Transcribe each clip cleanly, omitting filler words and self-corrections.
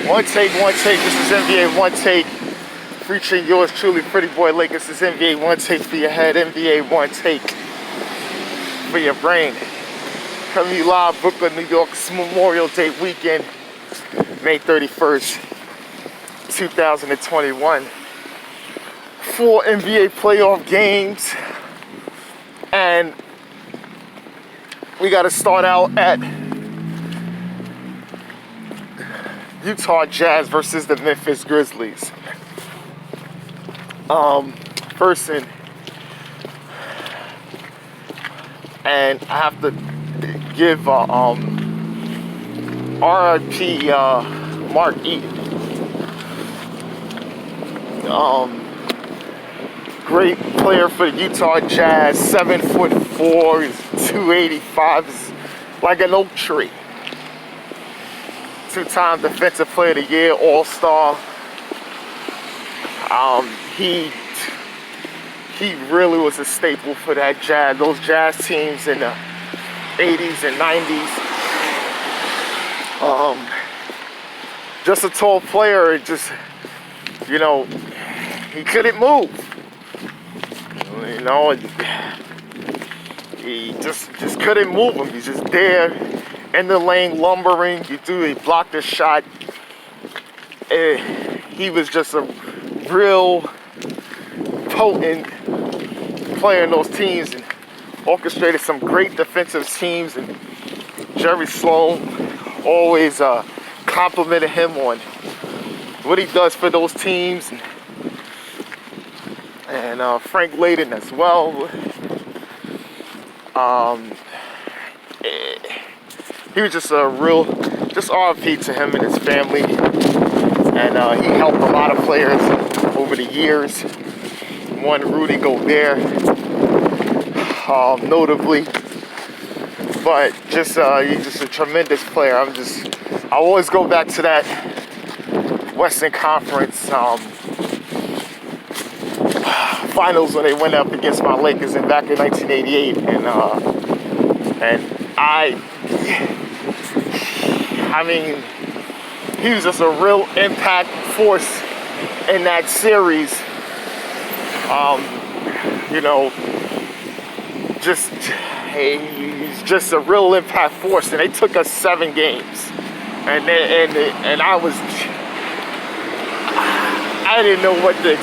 Onetake. This is NBA Onetake, featuring yours truly, Pretty Boy Lakers. This is NBA Onetake for your head, NBA Onetake for your brain. Coming to you live, Brooklyn, New York. It's Memorial Day weekend, May 31st, 2021. 4 NBA playoff games, and we got to start out at Utah Jazz versus the Memphis Grizzlies. Person, and I have to give RIP Mark Eaton. Great player for the Utah Jazz, 7'4", he's 285, he's like an oak tree. 2-time Defensive Player of the Year, All-Star. He really was a staple for that Jazz, those Jazz teams in the 80s and 90s. Just a tall player, just, you know, he couldn't move. You know, he just couldn't move him. He's just there in the lane, lumbering. He blocked the shot. He was just a real potent player in those teams and orchestrated some great defensive teams. And Jerry Sloan always complimented him on what he does for those teams. And Frank Layden as well. He was just a real, just RIP to him and his family. And he helped a lot of players over the years. One, Rudy Gobert, notably. But just he's just a tremendous player. I always go back to that Western Conference finals when they went up against my Lakers back in 1988, and I mean, he was just a real impact force in that series. You know, he's just a real impact force, and they took us 7 games, and I didn't know what to.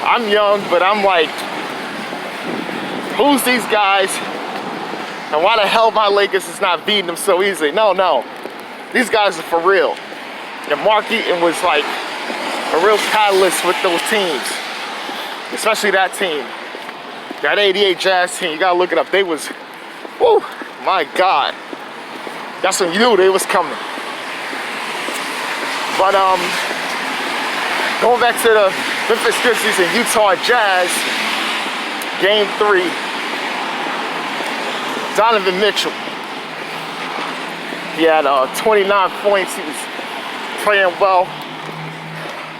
I'm young, but I'm like, who's these guys? And why the hell my Lakers is not beating them so easily? No. These guys are for real. And Mark Eaton was like a real catalyst with those teams. Especially that team. That 88 Jazz team, you gotta look it up. They was, whoo, my God. That's when you knew they was coming. But going back to the Memphis Grizzlies and Utah Jazz, Game 3. Donovan Mitchell. He had 29 points. He was playing well.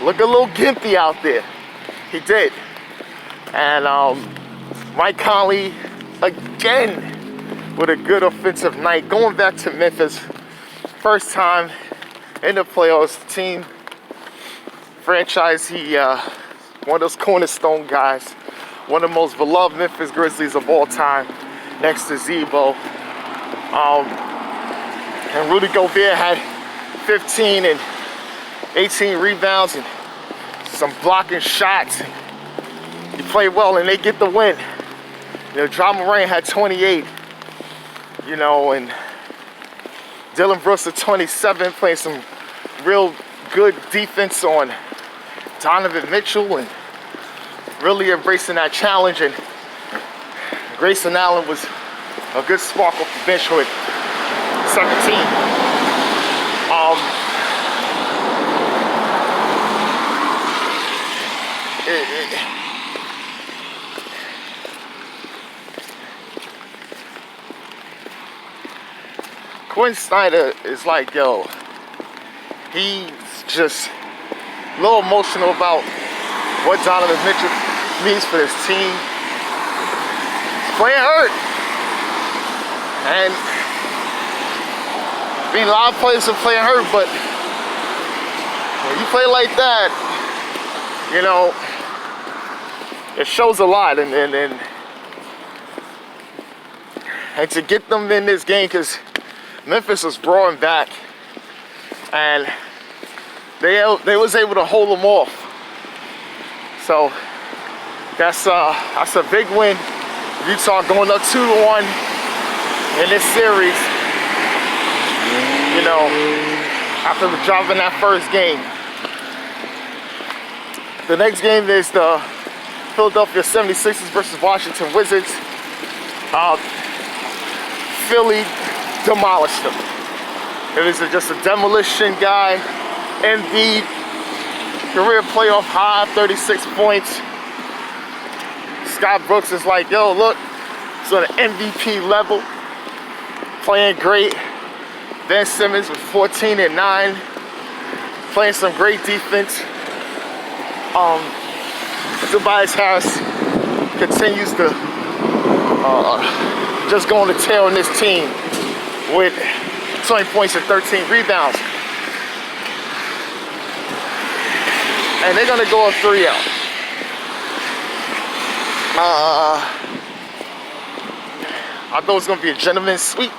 Look a little gimpy out there. He did. And Mike Conley, again, with a good offensive night. Going back to Memphis, first time in the playoffs, team. Franchise, he one of those cornerstone guys, one of the most beloved Memphis Grizzlies of all time, next to Zebo. And Rudy Gobert had 15 and 18 rebounds and some blocking shots. He played well, and they get the win. You know, Ja Morant had 28. You know, and Dylan Brooks at 27, playing some real good defense on Donovan Mitchell and really embracing that challenge. And Grayson Allen was a good spark off the bench with 17. Quinn Snyder is like, yo, he's just a little emotional about what Donovan Mitchell means for this team. He's playing hurt. And I mean, a lot of players are playing hurt, but when you play like that, you know, it shows a lot. And to get them in this game, because Memphis was drawing back, and they was able to hold them off. So that's a big win. Utah going up 2-1 in this series. You know, after dropping that first game. The next game is the Philadelphia 76ers versus Washington Wizards. Philly demolished them. It was just a demolition guy. Embiid, career playoff high, 36 points. Scott Brooks is like, yo, look, it's on an MVP level, playing great. Ben Simmons with 14 and 9, playing some great defense. Tobias Harris continues to just go on the tail on this team with 20 points and 13 rebounds. And they're gonna go up 3-0. I thought it was gonna be a gentleman's sweep.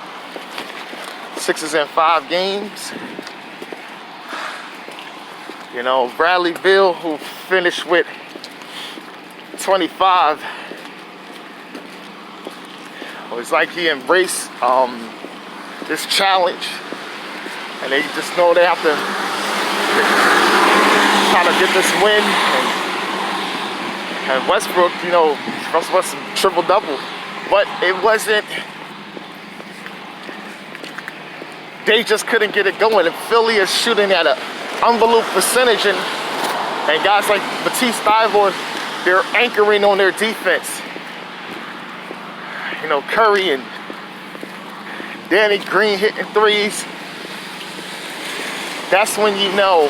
Sixers in 5 games. You know, Bradley Beal, who finished with 25, it's like he embraced this challenge, and they just know they have to try to get this win. And Westbrook, you know, was some triple-double, but it wasn't. They just couldn't get it going. And Philly is shooting at an unbelievable percentage, and guys like Matisse Thybulle, they're anchoring on their defense. You know, Curry and Danny Green hitting threes. That's when you know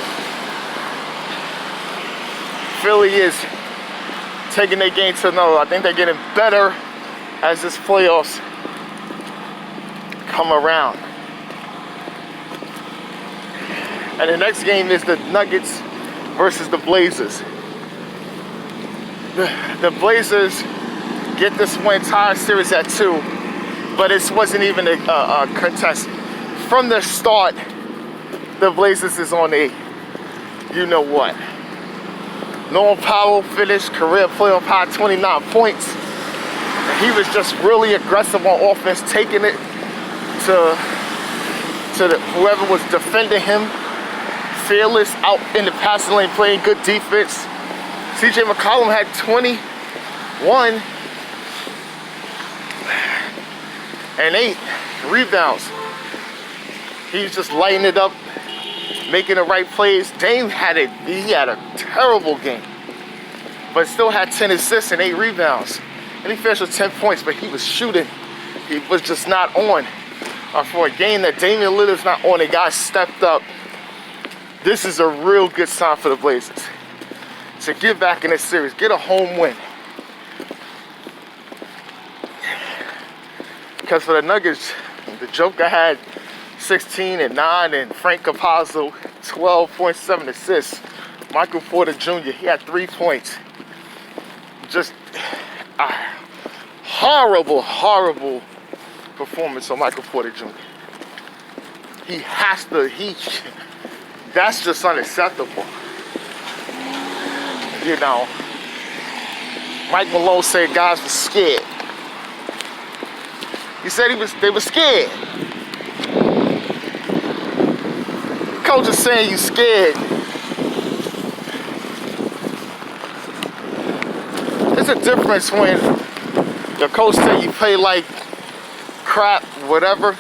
Philly is taking their game to another. I think they're getting better as this playoffs come around. And the next game is the Nuggets versus the Blazers. The Blazers get this win, entire series at 2, but it wasn't even a contest. From the start, the Blazers is on a you-know-what. Norman Powell finished career playoff high 29 points. And he was just really aggressive on offense, taking it to whoever was defending him. Fearless out in the passing lane, playing good defense. CJ McCollum had 21 and 8 rebounds. He's just lighting it up, making the right plays. Dame had a terrible game, but still had 10 assists and 8 rebounds. And he finished with 10 points, but he was shooting. He was just not on. For a game that Damian Lillard's not on, the guy stepped up. This is a real good sign for the Blazers to get back in this series, get a home win. Because for the Nuggets, the Joker had 16 and 9, and Frank Capazzo 12.7 assists. Michael Porter Jr., he had 3 points. Just a horrible, horrible performance on Michael Porter Jr. That's just unacceptable. You know, Mike Malone said guys were scared. He said they were scared. Coach is saying you scared. There's a difference when your coach said you play like crap, whatever.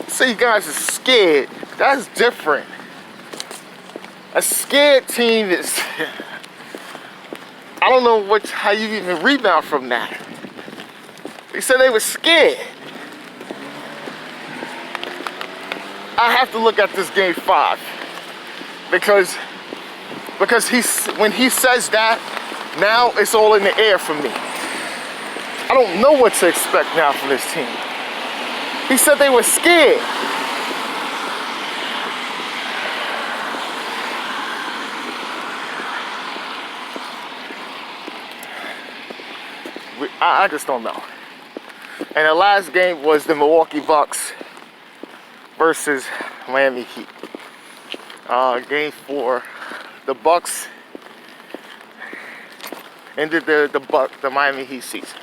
Say you guys are scared. That's different. A scared team is, I don't know how you even rebound from that. They said they were scared. I have to look at this game 5 because when he says that, now it's all in the air for me. I don't know what to expect now from this team. He said they were scared. I just don't know. And the last game was the Milwaukee Bucks versus Miami Heat. Game 4. The Bucks ended the Miami Heat season.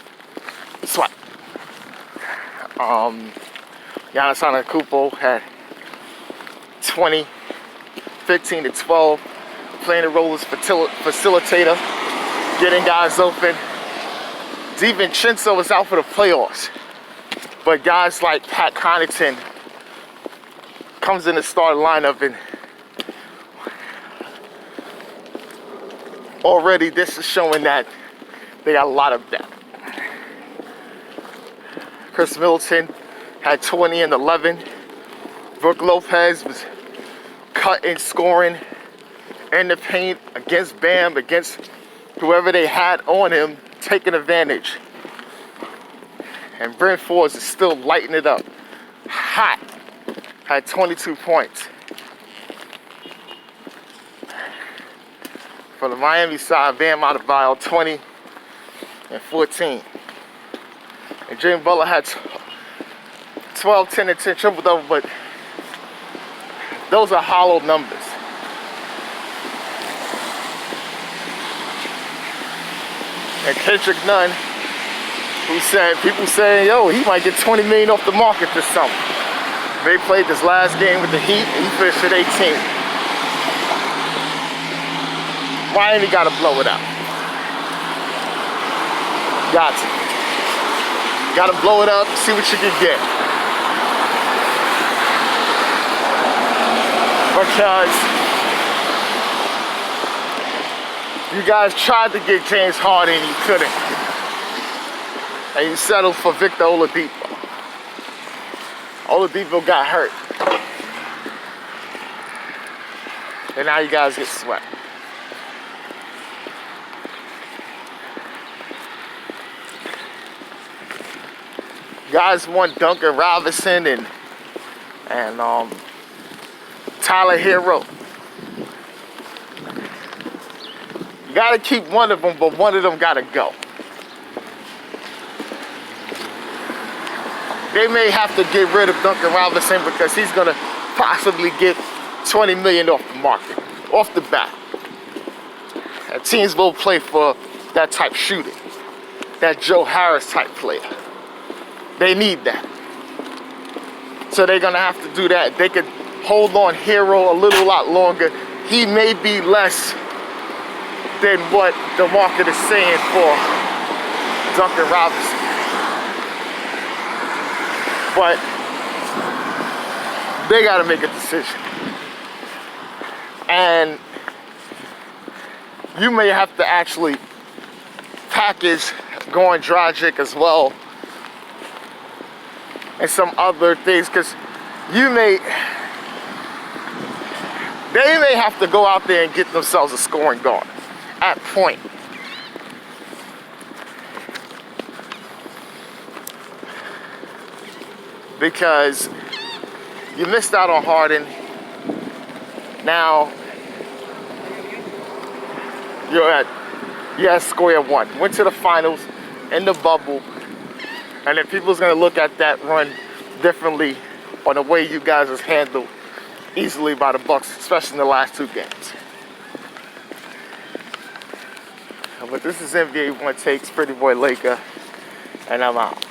Swat. Giannis Antetokounmpo had 20, 15 to 12, playing the role as facilitator, getting guys open. DiVincenzo was out for the playoffs, but guys like Pat Connaughton comes in the starting lineup, and already this is showing that they got a lot of depth. Chris Middleton had 20 and 11. Brook Lopez was cutting, scoring in the paint against Bam, against whoever they had on him, taking advantage. And Bryn Forbes is still lighting it up. Hot. Had 22 points. For the Miami side, Bam Adebayo 20 and 14. And Jimmy Butler had 12, 10, and 10 triple-double, but those are hollow numbers. And Kendrick Nunn, who said, people saying, yo, he might get 20 million off the market this summer. They played this last game with the Heat, and he finished at 18. Miami got to blow it out. Got to. Got to blow it up, see what you can get. Because you guys tried to get James Harden and you couldn't. And you settled for Victor Oladipo. Oladipo got hurt. And now you guys get swept. Guys want Duncan Robinson and Tyler Hero. You gotta keep one of them, but one of them gotta go. They may have to get rid of Duncan Robinson because he's gonna possibly get 20 million off the market, off the bat. And teams will play for that type shooting, that Joe Harris type player. They need that. So they're gonna have to do that. They could hold on Hero a lot longer. He may be less than what the market is saying for Duncan Robinson. But they gotta make a decision. And you may have to actually package Goran Dragic as well and some other things, because they may have to go out there and get themselves a scoring guard at point. Because you missed out on Harden. Now you're at square one. Went to the finals in the bubble. And then people's gonna look at that run differently on the way you guys was handled easily by the Bucks, especially in the last 2 games. But this is NBA Onetake's Pretty Boy Laker, and I'm out.